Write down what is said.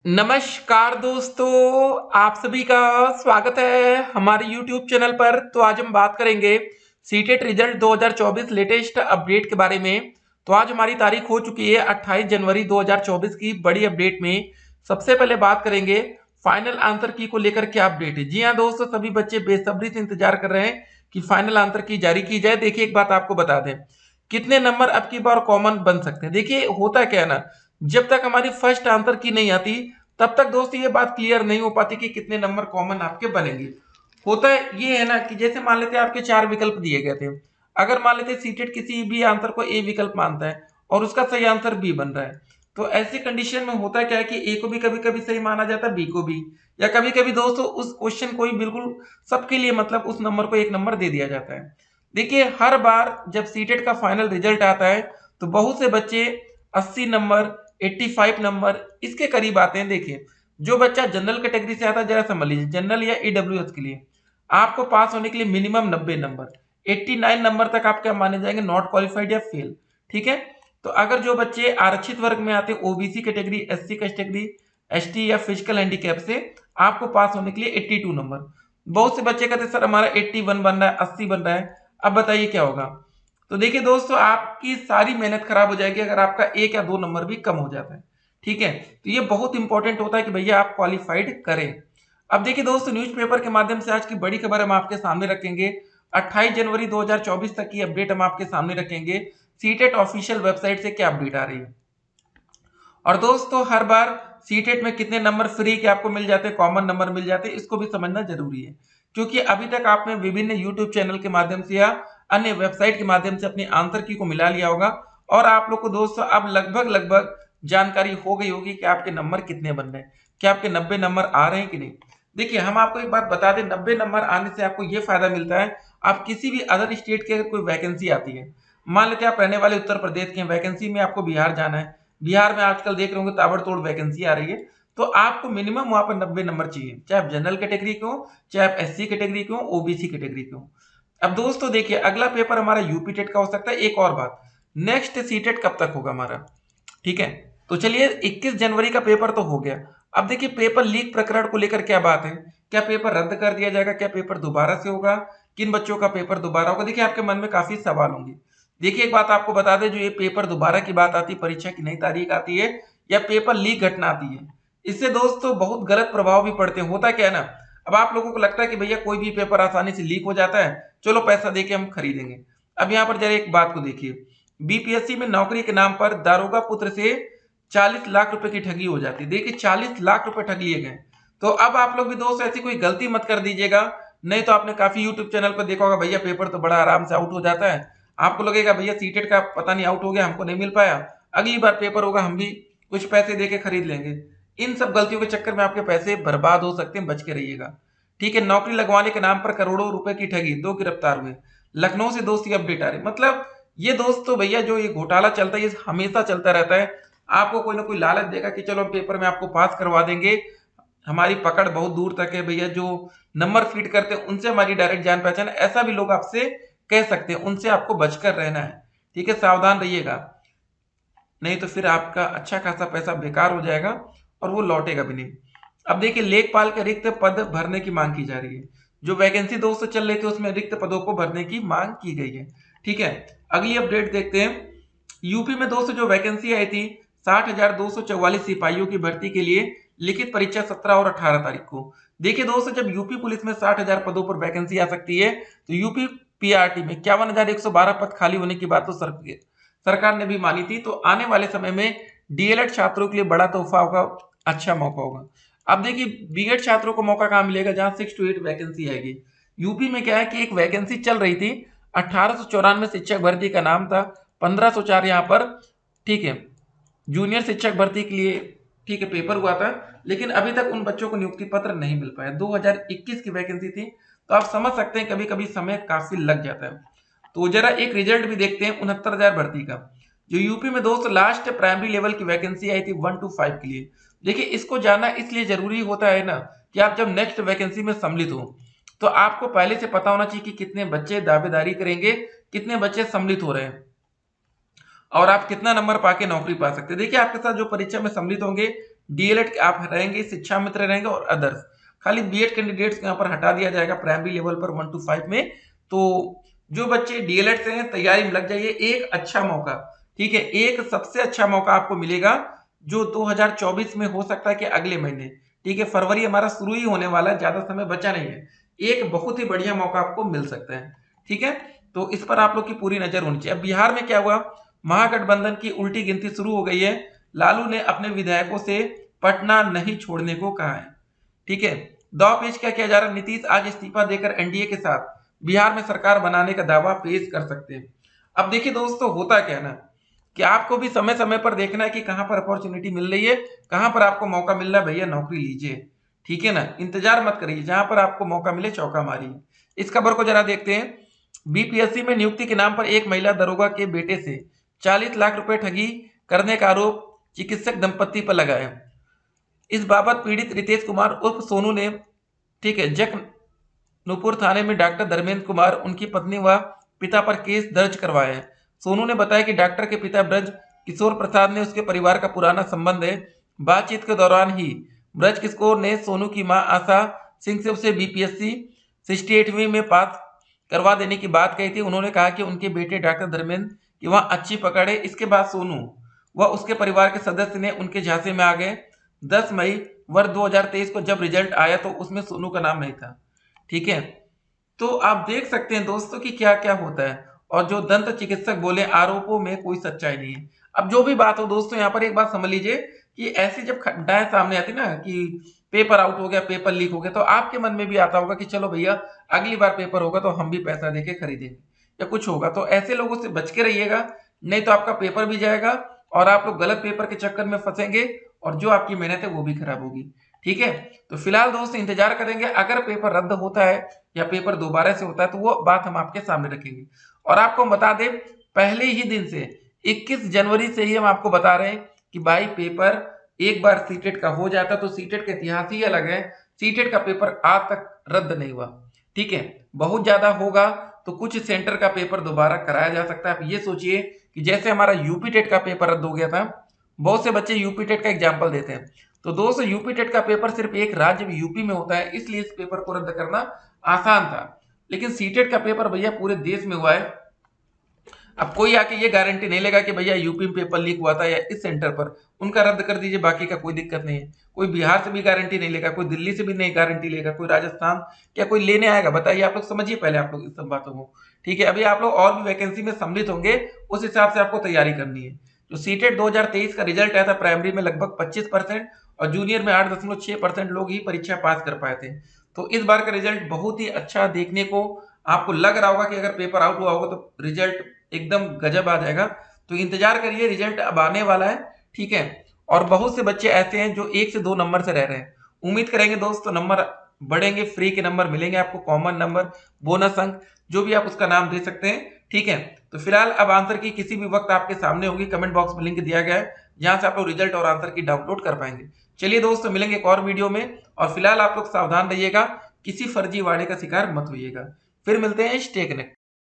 नमस्कार दोस्तों, आप सभी का स्वागत है हमारे YouTube चैनल पर। तो आज हम बात करेंगे सीटेट रिजल्ट 2024 लेटेस्ट अपडेट के बारे में। तो आज हमारी तारीख हो चुकी है 28 जनवरी 2024 की बड़ी अपडेट में। सबसे पहले बात करेंगे फाइनल आंसर की को लेकर क्या अपडेट है। जी हाँ दोस्तों, सभी बच्चे बेसब्री से इंतजार कर रहे हैं कि फाइनल आंसर की जारी की जाए। देखिए एक बात आपको बता दें, कितने नंबर अब की बार कॉमन बन सकते हैं। देखिए होता क्या है ना, जब तक हमारी फर्स्ट आंसर की नहीं आती तब तक दोस्तों ये बात क्लियर नहीं हो पाती कि कितने नंबर कॉमन आपके बनेंगे। होता है ये है ना कि जैसे मान लेते हैं आपके चार विकल्प दिए गए थे। अगर मान लेते हैं सीटेट किसी भी आंसर को ए विकल्प मानता है और उसका सही आंसर बी बन रहा है, तो ऐसी कंडीशन में होता क्या है कि ए को भी कभी कभी सही माना जाता है, बी को भी, या कभी कभी दोस्तों उस क्वेश्चन को ही बिल्कुल सबके लिए मतलब उस नंबर को एक नंबर दे दिया जाता है। देखिए हर बार जब सीटेट का फाइनल रिजल्ट आता है तो बहुत से बच्चे 80 नंबर 85 नंबर इसके करीब आते हैं। देखिए जो बच्चा जनरल कैटेगरी से आता है, जरा समझ लीजिए, जनरल या ईडब्ल्यूएस के लिए आपको पास होने के लिए मिनिमम 90 नंबर, 89 नंबर तक आपके माने जाएंगे नॉट क्वालिफाइड या फेल। ठीक है, तो अगर जो बच्चे आरक्षित वर्ग में आते हैं, OBC category, SC category, ST या फिजिकल हैंडीकैप से, आपको पास होने के लिए 82 नंबर। बहुत से बच्चे कहते हैं सर हमारा 81 बन रहा है, 80 बन रहा है, अब बताइए क्या होगा। तो देखिए दोस्तों, आपकी सारी मेहनत खराब हो जाएगी अगर आपका एक या दो नंबर भी कम हो जाता है। ठीक है, तो ये बहुत इंपॉर्टेंट होता है कि भैया आप क्वालिफाइड करें। अब देखिए दोस्तों, न्यूज़पेपर के माध्यम से आज की बड़ी खबर हम आपके सामने रखेंगे। 28 जनवरी 2024 तक की अपडेट हम आपके सामने रखेंगे। सीटेट ऑफिशियल वेबसाइट से क्या अपडेट आ रही है। और दोस्तों हर बार सीटेट में कितने नंबर फ्री के आपको मिल जाते हैं, कॉमन नंबर मिल जाते हैं, इसको भी समझना जरूरी है। क्योंकि अभी तक आपने विभिन्न यूट्यूब चैनल के माध्यम से या अन्य वेबसाइट के माध्यम से अपनी आंसर की को मिला लिया होगा और आप लोग को दोस्तों अब लगभग लगभग जानकारी हो गई होगी कि आपके नंबर कितने बन रहे हैं, क्या आपके 90 नंबर आ रहे हैं कि नहीं। देखिए हम आपको एक बात बता दें, 90 नंबर आने से आपको यह फायदा मिलता है, आप किसी भी अदर स्टेट के कोई वैकेंसी आती है, मान लेते हैं आप रहने वाले उत्तर प्रदेश के वैकेंसी में आपको बिहार जाना है, बिहार में आजकल देख रहे होंगे ताबड़तोड़ वैकेंसी आ रही है, तो आपको मिनिमम वहां पर 90 नंबर चाहिए, चाहे आप जनरल कैटेगरी के हो, चाहे आप एससी कैटेगरी के हो, ओबीसी कैटेगरी के हो। अब दोस्तों देखिए अगला पेपर हमारा यूपी टेट का हो सकता है। एक और बात, नेक्स्ट सीटेट कब तक होगा हमारा। ठीक है, तो चलिए 21 जनवरी का पेपर तो हो गया। अब देखिए पेपर लीक प्रकरण को लेकर क्या बात है, क्या पेपर रद्द कर दिया जाएगा, क्या पेपर दोबारा से होगा, किन बच्चों का पेपर दोबारा होगा। देखिए आपके मन में काफी सवाल होंगे। देखिए एक बात आपको बता दें, जो ये पेपर दोबारा की बात आती है, परीक्षा की नई तारीख आती है या पेपर लीक घटना आती है, इससे दोस्तों बहुत गलत प्रभाव भी पड़ते हैं। होता क्या है ना, अब आप लोगों को लगता है कि भैया कोई भी पेपर आसानी से लीक हो जाता है, चलो पैसा देके हम खरीदेंगे। अब यहाँ पर जरा एक बात को देखिए, बीपीएससी में नौकरी के नाम पर दारोगा पुत्र से 40 लाख रुपए की ठगी हो जाती है। देखिए 40 लाख रुपए ठग लिए गए। तो अब आप लोग भी दोस्त ऐसी कोई गलती मत कर दीजिएगा। नहीं तो आपने काफी यूट्यूब चैनल पर देखा होगा, भैया पेपर तो बड़ा आराम से आउट हो जाता है, आपको लगेगा भैया सीटेट का पता नहीं आउट हो गया, हमको नहीं मिल पाया, अगली बार पेपर होगा हम भी कुछ पैसे देके खरीद लेंगे। इन सब गलतियों के चक्कर में आपके पैसे बर्बाद हो सकते हैं, बच के रहिएगा। ठीक है, नौकरी लगवाने के नाम पर करोड़ों रुपए की ठगी, 2 गिरफ्तार हुए। लखनऊ से दोस्ती अपडेट आ रही, मतलब ये दोस्त तो भैया जो ये घोटाला चलता है ये हमेशा चलता रहता है। आपको कोई ना कोई लालच देगा कि चलो हम पेपर में आपको पास करवा देंगे, हमारी पकड़ बहुत दूर तक है भैया, जो नंबर फीड करते हैं उनसे हमारी डायरेक्ट जान पहचान है, ऐसा भी लोग आपसे कह सकते हैं, उनसे आपको बचकर रहना है। ठीक है, सावधान रहिएगा, नहीं तो फिर आपका अच्छा खासा पैसा बेकार हो जाएगा और वो लौटेगा भी नहीं। अब देखिए लेखपाल के रिक्त पद भरने की मांग की जा रही है। जो वैकेंसी दोस्तों चल रही थी उसमें रिक्त पदों को भरने की मांग की गई है। ठीक है, अगली अपडेट देखते हैं। यूपी में दोस्तों जो वैकेंसी आई थी 60,244 सिपाहियों की भर्ती के लिए, लिखित परीक्षा 17 और 18 तारीख को। देखिए दोस्तों, जब यूपी पुलिस में 60,000 पदों पर वैकेंसी आ सकती है, तो यूपी पीआरटी में 51,112 पद खाली होने की बात तो सरकार ने भी मानी थी। तो आने वाले समय में डीएलएड छात्रों के लिए बड़ा तोहफा होगा, अच्छा मौका होगा। अब देखिए बीएड छात्रों को मौका कहाँ मिलेगा, जहां 6 to 8 वैकेंसी आएगी। यूपी में क्या है कि एक वैकेंसी चल रही थी, 1894 शिक्षक भर्ती का नाम था, 1504 यहाँ पर। ठीक है, जूनियर शिक्षक भर्ती के लिए ठीक है पेपर हुआ था, लेकिन अभी तक उन बच्चों को नियुक्ति पत्र नहीं मिल पाया। 2021 की वैकेंसी थी, तो आप समझ सकते हैं कभी कभी समय काफी लग जाता है। तो जरा एक रिजल्ट भी देखते हैं 69,000 भर्ती का, जो यूपी में दोस्त लास्ट प्राइमरी लेवल की वैकेंसी आई थी 1 to 5 के लिए। देखिए इसको जानना इसलिए जरूरी होता है ना कि आप जब नेक्स्ट वैकेंसी में सम्मिलित हो तो आपको पहले से पता होना चाहिए कि कितने बच्चे दावेदारी करेंगे, कितने बच्चे सम्मिलित हो रहे हैं और आप कितना नंबर पाके नौकरी पा सकते हैं। देखिए आपके साथ जो परीक्षा में सम्मिलित होंगे डीएलएड आप रहेंगे, शिक्षा मित्र रहेंगे और अदर्स। खाली बीएड कैंडिडेट्स को यहाँ पर हटा दिया जाएगा प्राइमरी लेवल पर 1 to 5 में। तो जो बच्चे डीएलएड से हैं तैयारी में लग जाइए, एक अच्छा मौका, ठीक है, एक सबसे अच्छा मौका आपको मिलेगा जो 2024 में हो सकता है कि अगले महीने, ठीक है, फरवरी हमारा शुरू ही होने वाला है, ज्यादा समय बचा नहीं है, एक बहुत ही बढ़िया मौका आपको मिल सकता है, ठीक है। तो इस पर आप लोग की पूरी नजर होनी चाहिए। अब बिहार में क्या हुआ, महागठबंधन की उल्टी गिनती शुरू हो गई है। लालू ने अपने विधायकों से पटना नहीं छोड़ने को कहा है, ठीक है। दाव पेश क्या किया जा रहा है, नीतीश आज इस्तीफा देकर एनडीए के साथ बिहार में सरकार बनाने का दावा पेश कर सकते हैं। अब देखिए दोस्तों, होता क्या है ना कि आपको भी समय समय पर देखना है कि कहां पर अपॉर्चुनिटी मिल रही है, कहां पर आपको मौका मिल रहा है, भैया नौकरी लीजिए, ठीक है ना, इंतजार मत करिए, जहां पर आपको मौका मिले चौका मारिए। इस खबर को जरा देखते हैं। बीपीएससी में नियुक्ति के नाम पर एक महिला दरोगा के बेटे से 40 लाख रुपए ठगी करने का आरोप चिकित्सक दंपति पर लगा है। इस बाबत पीड़ित रितेश कुमार उर्फ सोनू ने, ठीक है, जखनपुर थाने में डॉक्टर धर्मेंद्र कुमार, उनकी पत्नी व पिता पर केस दर्ज करवाया है। सोनू ने बताया कि डॉक्टर के पिता ब्रज किशोर प्रसाद ने उसके परिवार का पुराना संबंध है। बातचीत के दौरान ही ब्रज किशोर ने सोनू की मां आशा सिंह से उसे बीपीएससी 68वीं में पास करवा देने की बात कही थी। उन्होंने कहा कि उनके बेटे डॉक्टर धर्मेंद्र की वहां अच्छी पकड़ है। इसके बाद सोनू व उसके परिवार के सदस्य ने उनके झांसे में आ गए। 10 मई वर्ष 2023 को जब रिजल्ट आया तो उसमें सोनू का नाम नहीं था, ठीक है। तो आप देख सकते हैं दोस्तों कि क्या क्या होता है। और जो दंत चिकित्सक बोले आरोपों में कोई सच्चाई नहीं है। अब जो भी बात हो दोस्तों, यहाँ पर एक बात समझ लीजिए कि ऐसी जब घटनाएं सामने आती ना कि पेपर आउट हो गया, पेपर लीक हो गया, तो आपके मन में भी आता होगा कि चलो भैया अगली बार पेपर होगा तो हम भी पैसा देके खरीदेंगे या कुछ होगा। तो ऐसे लोगों से बच के रहिएगा, नहीं तो आपका पेपर भी जाएगा और आप लोग गलत पेपर के चक्कर में फंसेंगे और जो आपकी मेहनत है वो भी खराब होगी, ठीक है। तो फिलहाल दोस्तों इंतजार करेंगे, अगर पेपर रद्द होता है या पेपर दोबारा से होता है तो वो बात हम आपके सामने रखेंगे। और आपको बता दें, पहले ही दिन से 21 जनवरी से ही हम आपको बता रहे हैं कि भाई पेपर एक बार सीटेट का हो जाता तो सीटेट का इतिहास ही अलग है। सीटेट का पेपर आज तक रद्द नहीं हुआ, ठीक है। बहुत ज्यादा होगा तो कुछ सेंटर का पेपर दोबारा कराया जा सकता है। आप ये सोचिए कि जैसे हमारा यूपी टेट का पेपर रद्द हो गया था, बहुत से बच्चे यूपी टेट का एग्जाम्पल देते हैं, तो दोस्तों यूपी टेट का पेपर सिर्फ एक राज्य यूपी में होता है, इसलिए इस पेपर को रद्द करना आसान था। लेकिन सीटेट का पेपर भैया पूरे देश में हुआ है। अब कोई आके ये गारंटी नहीं लेगा कि भैया यूपी में पेपर लीक हुआ था या इस सेंटर पर, उनका रद्द कर दीजिए, बाकी का कोई दिक्कत नहीं है। कोई बिहार से भी गारंटी नहीं लेगा, कोई दिल्ली से भी नहीं गारंटी लेगा, कोई राजस्थान, क्या कोई लेने आएगा, बताइए। आप लोग समझिए पहले आप लोग इस सब बातों को, ठीक है। अभी आप लोग और भी वैकेंसी में सम्मिलित होंगे, उस हिसाब से आपको तैयारी करनी है। जो सीटेट 2023 का रिजल्ट आया था, प्राइमरी में लगभग 25% और जूनियर में 8.6% लोग ही परीक्षा पास कर पाए थे। तो इस बार का रिजल्ट बहुत ही अच्छा देखने को आपको लग रहा होगा कि अगर पेपर आउट हुआ होगा तो रिजल्ट एकदम गजब आ जाएगा। तो इंतजार करिए, रिजल्ट अब आने वाला है, ठीक है। और बहुत से बच्चे ऐसे हैं जो 1 से 2 नंबर से रह रहे हैं। उम्मीद करेंगे दोस्तों नंबर बढ़ेंगे, फ्री के नंबर मिलेंगे आपको, कॉमन नंबर, बोनस अंक, जो भी आप उसका नाम दे सकते हैं, ठीक है। तो फिलहाल अब आंसर की किसी भी वक्त आपके सामने होगी, कमेंट बॉक्स में लिंक दिया गया है जहां से आप लोग रिजल्ट और आंसर की डाउनलोड कर पाएंगे। चलिए दोस्तों, मिलेंगे एक और वीडियो में, और फिलहाल आप लोग सावधान रहिएगा, किसी फर्जी वाड़े का शिकार मत होइएगा। फिर मिलते हैं, स्टे कनेक्ट।